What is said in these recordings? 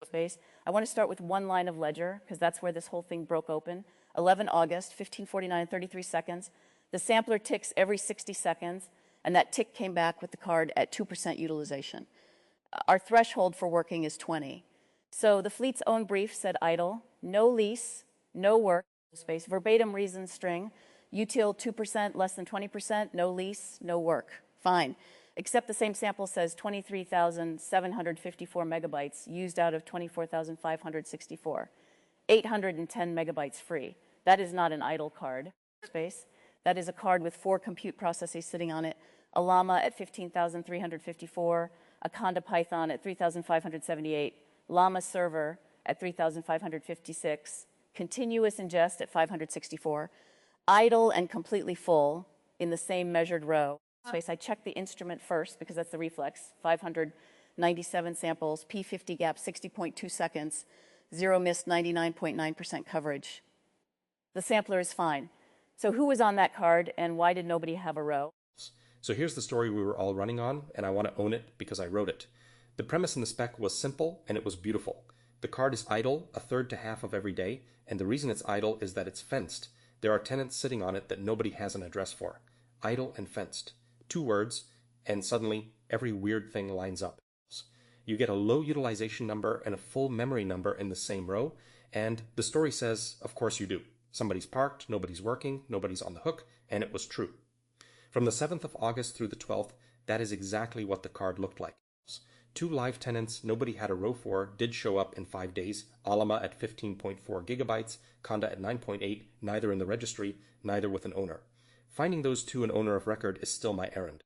space. I want to start with one line of ledger because that's where this whole thing broke open. 11 August, 15:49 and 33 seconds. The sampler ticks every 60 seconds, and that tick came back with the card at 2% utilization. Our threshold for working is 20. So the fleet's own brief said idle, no lease, no work, space, verbatim reason string, util 2%, less than 20%, no lease, no work. Fine. Except the same sample says 23,754 megabytes used out of 24,564. 810 megabytes free. That is not an idle card space. That is a card with 4 compute processes sitting on it. A Llama at 15,354, a Conda Python at 3,578, Llama server at 3,556, continuous ingest at 564, idle and completely full in the same measured row. Space. I checked the instrument first because that's the reflex. 597 samples, P50 gap 60.2 seconds, 0 missed 99.9% coverage. The sampler is fine. So who was on that card and why did nobody have a row? So here's the story we were all running on, and I want to own it because I wrote it. The premise in the spec was simple and it was beautiful. The card is idle a third to half of every day, and the reason it's idle is that it's fenced. There are tenants sitting on it that nobody has an address for. Idle and fenced. 2 words, and suddenly every weird thing lines up. You get a low utilization number and a full memory number in the same row, and the story says, of course you do. Somebody's parked, nobody's working, nobody's on the hook, and it was true. From the 7th of August through the 12th, that is exactly what the card looked like. 2 live tenants nobody had a row for did show up in 5 days, Alama at 15.4 gigabytes, Conda at 9.8, neither in the registry, neither with an owner. Finding those 2 an owner of record is still my errand.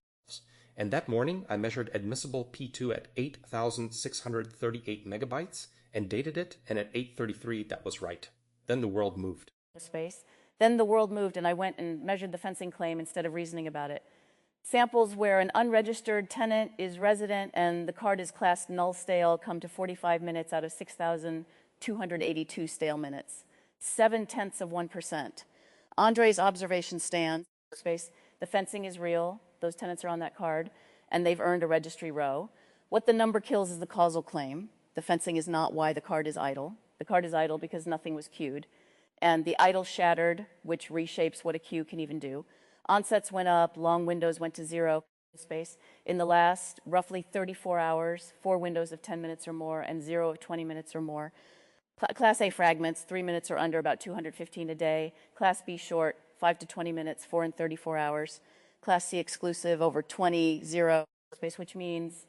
And that morning, I measured admissible P2 at 8,638 megabytes and dated it, and at 8:33 that was right. Then the world moved. Space. Then the world moved and I went and measured the fencing claim instead of reasoning about it. Samples where an unregistered tenant is resident and the card is classed null stale come to 45 minutes out of 6,282 stale minutes. 0.7%. Andrej's observation stands. Space. The fencing is real. Those tenants are on that card and they've earned a registry row. What the number kills is the causal claim. The fencing is not why the card is idle. The card is idle because nothing was queued. And the idle shattered, which reshapes what a queue can even do. Onsets went up, long windows went to 0 space. In the last roughly 34 hours, 4 windows of 10 minutes or more and 0 of 20 minutes or more. Class A fragments, 3 minutes or under, about 215 a day. Class B short, 5 to 20 minutes, 4 and 34 hours. Class C exclusive, over 20, 0 space, which means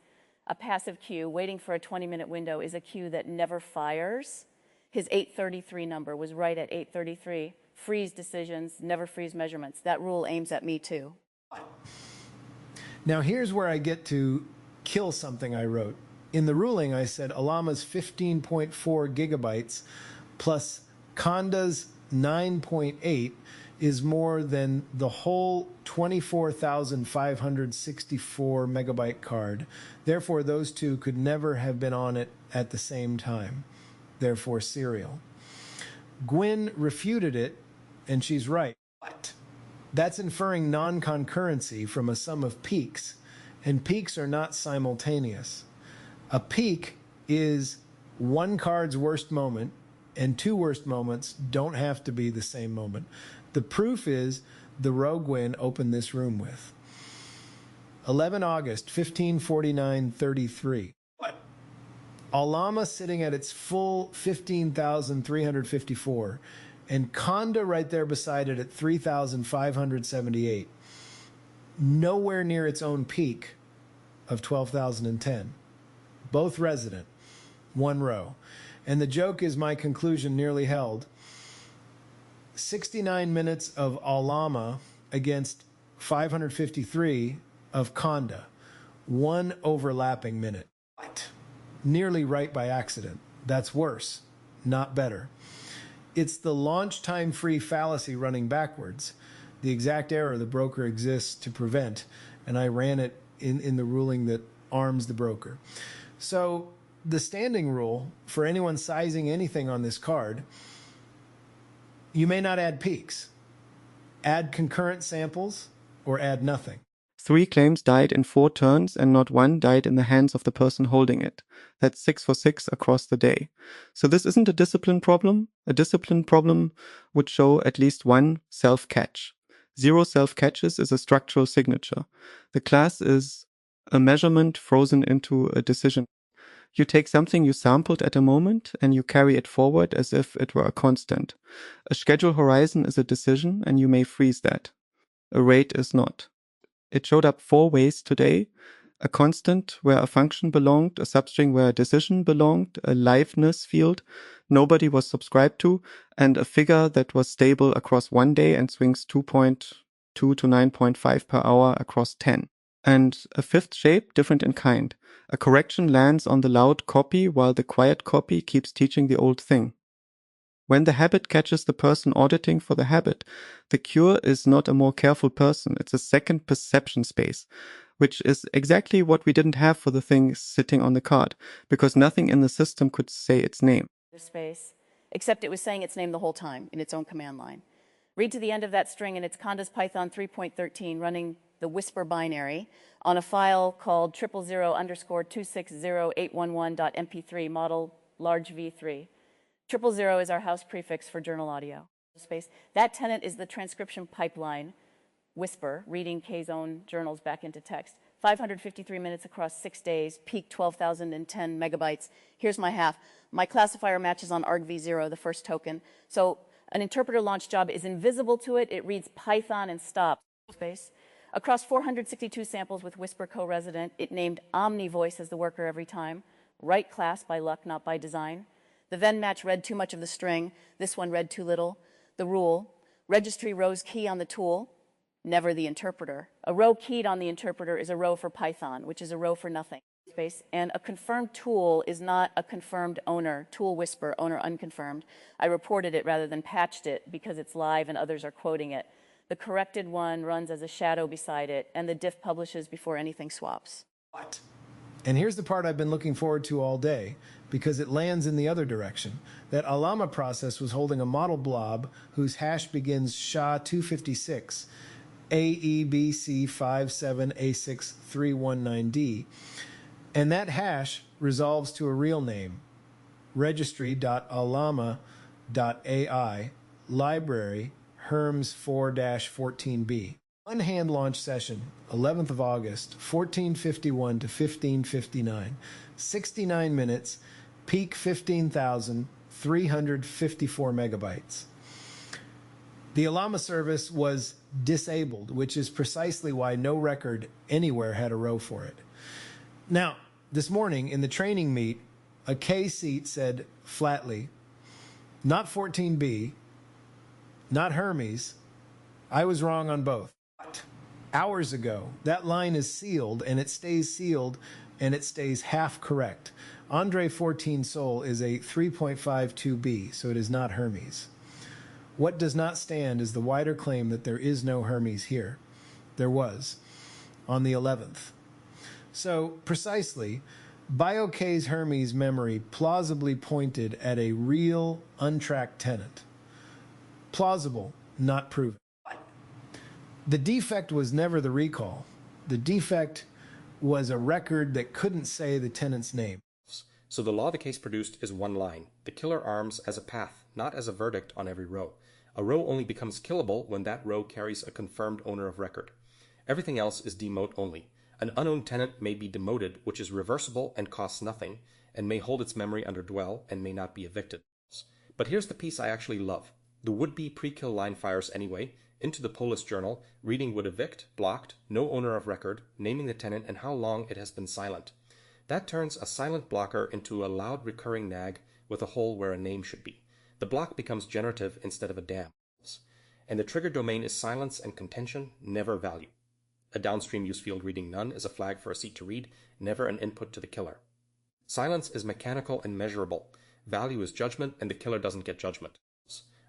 a passive queue waiting for a 20-minute window is a queue that never fires. His 833 number was right at 833. Freeze decisions, never freeze measurements. That rule aims at me too. Now here's where I get to kill something I wrote. In the ruling, I said Alama's 15.4 gigabytes plus Conda's 9.8 is more than the whole 24,564 megabyte card. Therefore, those 2 could never have been on it at the same time. Therefore, serial. Gwynne refuted it, and she's right. But that's inferring non-concurrency from a sum of peaks, and peaks are not simultaneous. A peak is one card's worst moment, and 2 worst moments don't have to be the same moment. The proof is the row Gwynne opened this room with. 11 August, 15:49:33. Alama sitting at its full 15,354, and Conda right there beside it at 3,578. Nowhere near its own peak of 12,010. Both resident, 1 row. And the joke is my conclusion nearly held. 69 minutes of Alama against 553 of Conda. 1 overlapping minute. Nearly right by accident. That's worse, not better. It's the launch time free fallacy running backwards, the exact error the broker exists to prevent, and I ran it in the ruling that arms the broker. So the standing rule for anyone sizing anything on this card, you may not add peaks. Add concurrent samples or add nothing. 3 claims died in 4 turns and not one died in the hands of the person holding it. That's 6 for 6 across the day. So this isn't a discipline problem. A discipline problem would show at least one self-catch. 0 self-catches is a structural signature. The class is a measurement frozen into a decision. You take something you sampled at a moment and you carry it forward as if it were a constant. A schedule horizon is a decision and you may freeze that. A rate is not. It showed up 4 ways today. A constant where a function belonged, a substring where a decision belonged, a liveness field nobody was subscribed to, and a figure that was stable across 1 day and swings 2.2 to 9.5 per hour across 10. And a 5th shape, different in kind. A correction lands on the loud copy while the quiet copy keeps teaching the old thing. When the habit catches the person auditing for the habit, the cure is not a more careful person, it's a second perception space, which is exactly what we didn't have for the thing sitting on the card, because nothing in the system could say its name. Space, except it was saying its name the whole time in its own command line. Read to the end of that string, and it's condas Python 3.13 running the whisper binary on a file called 000_260811.mp3 model large v3. 000 is our house prefix for journal audio. Space. That tenant is the transcription pipeline, whisper, reading K's own journals back into text. 553 minutes across 6 days, peak 12,010 megabytes. Here's my half. My classifier matches on argv0, the first token. So an interpreter launch job is invisible to it. It reads Python and stops. Space. Across 462 samples with whisper co-resident, it named OmniVoice as the worker every time. Right class by luck, not by design. The then match read too much of the string. This one read too little. The rule, registry rows key on the tool, never the interpreter. A row keyed on the interpreter is a row for Python, which is a row for nothing. Space. And a confirmed tool is not a confirmed owner. Tool whisper, owner unconfirmed. I reported it rather than patched it because it's live and others are quoting it. The corrected one runs as a shadow beside it, and the diff publishes before anything swaps. What? And here's the part I've been looking forward to all day, because it lands in the other direction. That Alama process was holding a model blob whose hash begins SHA-256, AEBC57A6319D, and that hash resolves to a real name, registry.alama.ai, library, Herms 4-14b. One hand launch session, 11th of August, 1451 to 1559, 69 minutes, peak 15,354 megabytes. The Alama service was disabled, which is precisely why no record anywhere had a row for it. Now, this morning in the training meet, a K seat said flatly, not 14b, not Hermes, I was wrong on both. Hours ago, that line is sealed, and it stays sealed, and it stays half correct. Andrej 14 Sol is a 3.52b, so it is not Hermes. What does not stand is the wider claim that there is no Hermes here. There was, on the 11th. So, precisely, BioK's Hermes memory plausibly pointed at a real, untracked tenant. Plausible, not proven. The defect was never the recall. The defect was a record that couldn't say the tenant's name. So the law the case produced is one line. The killer arms as a path, not as a verdict on every row. A row only becomes killable when that row carries a confirmed owner of record. Everything else is demote only. An unknown tenant may be demoted, which is reversible and costs nothing, and may hold its memory under dwell and may not be evicted. But here's the piece I actually love. The would-be pre-kill line fires anyway, into the polis journal, reading would evict, blocked, no owner of record, naming the tenant and how long it has been silent. That turns a silent blocker into a loud recurring nag with a hole where a name should be. The block becomes generative instead of a dam. And the trigger domain is silence and contention, never value. A downstream use field reading none is a flag for a seat to read, never an input to the killer. Silence is mechanical and measurable. Value is judgment, and the killer doesn't get judgment.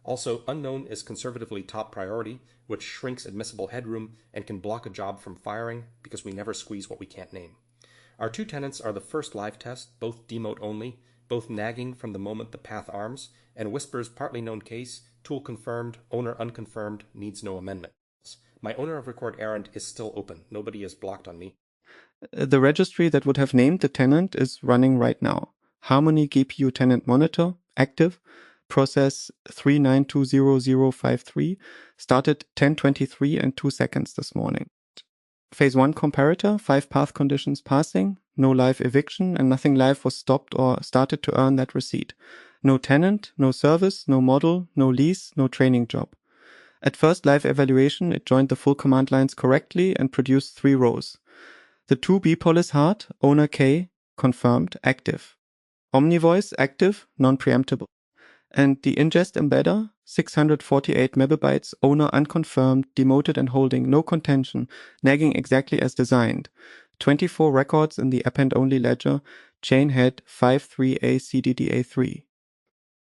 Also, unknown is conservatively top priority, which shrinks admissible headroom and can block a job from firing because we never squeeze what we can't name. Our two tenants are the first live test, both demote only, both nagging from the moment the path arms, and Whisper's partly known case, tool confirmed, owner unconfirmed, needs no amendment. My owner of record errand is still open. Nobody is blocked on me. The registry that would have named the tenant is running right now. Harmony GPU tenant monitor, active. Process 3920053 started 10:23 and 2 seconds this morning. Phase 1 comparator, 5 path conditions passing, no live eviction, and nothing live was stopped or started to earn that receipt. No tenant, no service, no model, no lease, no training job. At first live evaluation, it joined the full command lines correctly and produced 3 rows. The 2B polis hard, owner K, confirmed, active. OmniVoice, active, non-preemptible. And the ingest embedder, 648 megabytes, owner unconfirmed, demoted and holding, no contention, nagging exactly as designed. 24 records in the append-only ledger, chain head 53A-CDDA3.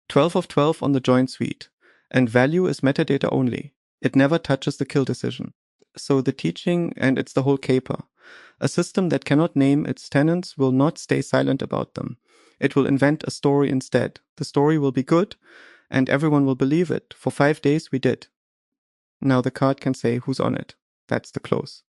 12 of 12 on the joint suite. And value is metadata only. It never touches the kill decision. So the teaching, and it's the whole caper. A system that cannot name its tenants will not stay silent about them. It will invent a story instead. The story will be good, and everyone will believe it. For 5 days we did. Now the card can say who's on it. That's the close.